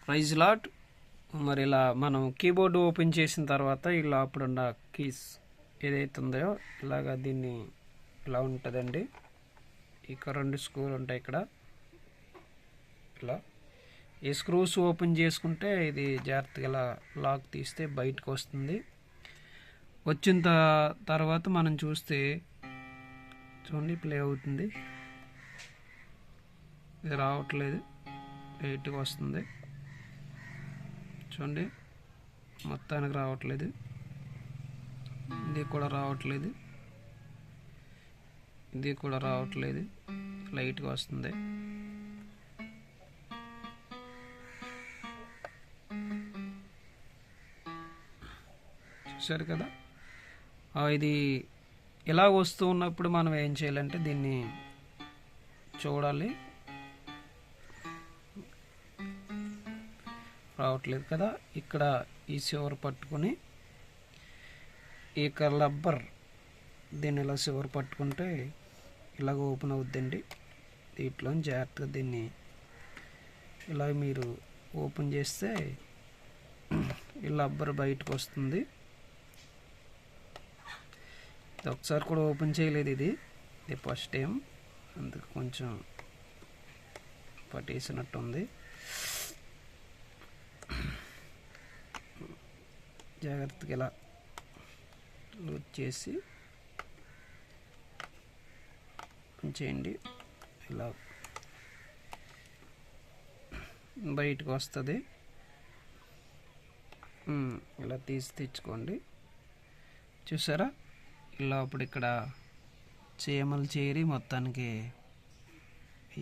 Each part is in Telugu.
Praise lot. మరి ఇలా మనం కీబోర్డు ఓపెన్ చేసిన తర్వాత ఇలా అప్పుడున్న కీస్ ఏదైతే ఉందో ఇలాగా దీన్ని ఇలా ఉంటుందండి. ఇక 2 స్క్రూలు ఉంటాయి ఇక్కడ. ఇలా ఈ స్క్రూస్ ఓపెన్ చేసుకుంటే ఇది జాగ్రత్తగా ఇలా లాక్ తీస్తే బయటకు వస్తుంది. వచ్చిన తర్వాత మనం చూస్తే చూడండి ప్లే అవుతుంది. ఇది రావట్లేదు, లైట్గా వస్తుంది. చూడండి మొత్తానికి రావట్లేదు. ఇది కూడా రావట్లేదు, ఇది కూడా రావట్లేదు, లైట్గా వస్తుంది. చూసారు కదా. ఇది ఇలా వస్తూ ఉన్నప్పుడు మనం ఏం చేయాలంటే దీన్ని చూడాలి. రావట్లేదు కదా. ఇక్కడ ఈ చివర పట్టుకొని ఇక రబ్బర్ దీన్ని ఇలా చివర పట్టుకుంటే ఇలాగ ఓపెన్ అవుద్దండి. దీంట్లో జాగ్రత్తగా దీన్ని ఇలా మీరు ఓపెన్ చేస్తే ఈ రబ్బర్ బయటకు వస్తుంది. ఒకసారి కూడా ఓపెన్ చేయలేదు, ఇది ఫస్ట్ టైం, అందుకు కొంచెం పట్టేసినట్టుంది. జాగ్రత్తగా ఇలా లూజ్ చేసి చేయండి. ఇలా బయటకు వస్తుంది. ఇలా తెచ్చుకోండి. చూసారా, ఇలా అప్పుడు ఇక్కడ చీమలు చేరి మొత్తానికి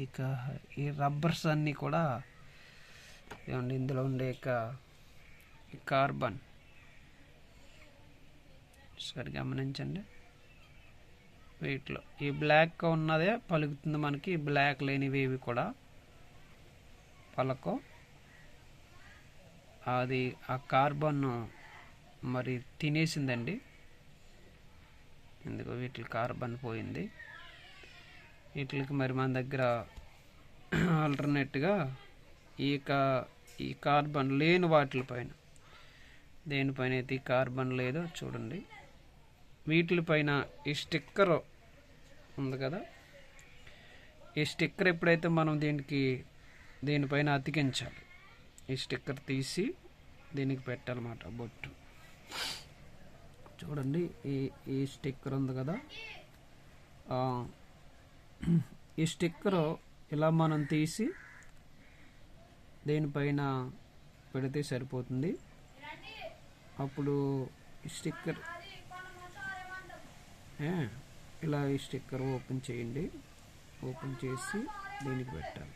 ఇక ఈ రబ్బర్స్ అన్నీ కూడా ఏమండి ఇందులో ఉండే కార్బన్ సరి గమనించండి. వీటిలో ఈ బ్లాక్గా ఉన్నదే పలుకుతుంది మనకి, బ్లాక్ లేనివి ఇవి కూడా పలకో. అది ఆ కార్బన్ మరి తినేసిందండి, ఎందుకు వీటికి కార్బన్ పోయింది. వీటికి మరి మన దగ్గర ఆల్టర్నేట్గా ఈ కార్బన్ లేని వాటిపైన దేనిపైన అయితే ఈ కార్బన్ లేదో చూడండి, వీటిపైన ఈ స్టిక్కర్ ఉంది కదా. ఈ స్టిక్కర్ ఎప్పుడైతే మనం దీనిపైన అతికించాలి, ఈ స్టిక్కర్ తీసి దీనికి పెట్టాలన్నమాట బొట్టు. చూడండి ఈ స్టిక్కర్ ఉంది కదా, ఈ స్టిక్కర్ ఇలా మనం తీసి దేనిపైన పెడితే సరిపోతుంది. అప్పుడు ఈ స్టిక్కర్ ఇలా ఈ స్టిక్కర్ ఓపెన్ చేయండి. ఓపెన్ చేసి దీనికి పెట్టాలి.